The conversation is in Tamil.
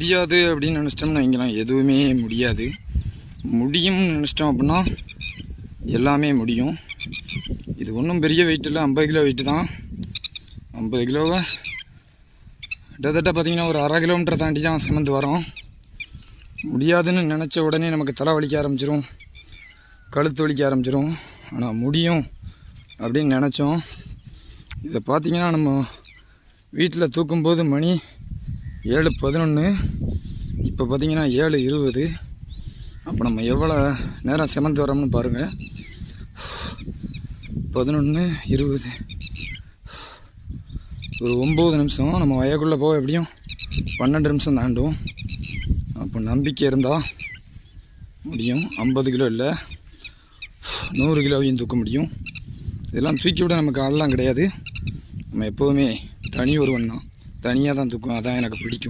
முடியாது அப்படின்னு நினச்சிட்டோம்னா வைங்கலாம் எதுவுமே முடியாது. முடியும்னு நினச்சிட்டோம் அப்படின்னா எல்லாமே முடியும். இது ஒன்றும் பெரிய வெயிட் இல்லை, 50 கிலோ வெயிட்டு தான். 50 கிலோவை கிட்டத்தட்ட பார்த்திங்கன்னா ஒரு அரை கிலோமீட்டர் தாண்டி தான் சுமந்து வரோம். முடியாதுன்னு நினச்ச உடனே நமக்கு தலை வலிக்க ஆரம்பிச்சிரும், கழுத்து வலிக்க ஆரம்பிச்சிரும். ஆனால் முடியும் அப்படின்னு நினச்சோம். இதை பார்த்திங்கன்னா நம்ம வீட்டில் தூக்கும்போது மணி 7:11, இப்போ பார்த்திங்கன்னா 7:20. அப்போ நம்ம எவ்வளோ நேரம் சுமந்து வரோம்னு பாருங்கள். 11:20, ஒரு 9 நிமிஷம். நம்ம வயக்குள்ளே போக எப்படியும் 12 நிமிஷம் தாண்டும். அப்போ நம்பிக்கை இருந்தால் முடியும். 50 கிலோ இல்லை, 100 கிலோவையும் தூக்க முடியும். இதெல்லாம் தூக்கி விட நமக்கு ஆள்லாம் கிடையாது. நம்ம எப்போதுமே தனி ஒருவன் தான், தனியாக தான் தூக்குவோம். அதான் எனக்கு பிடிக்கும்.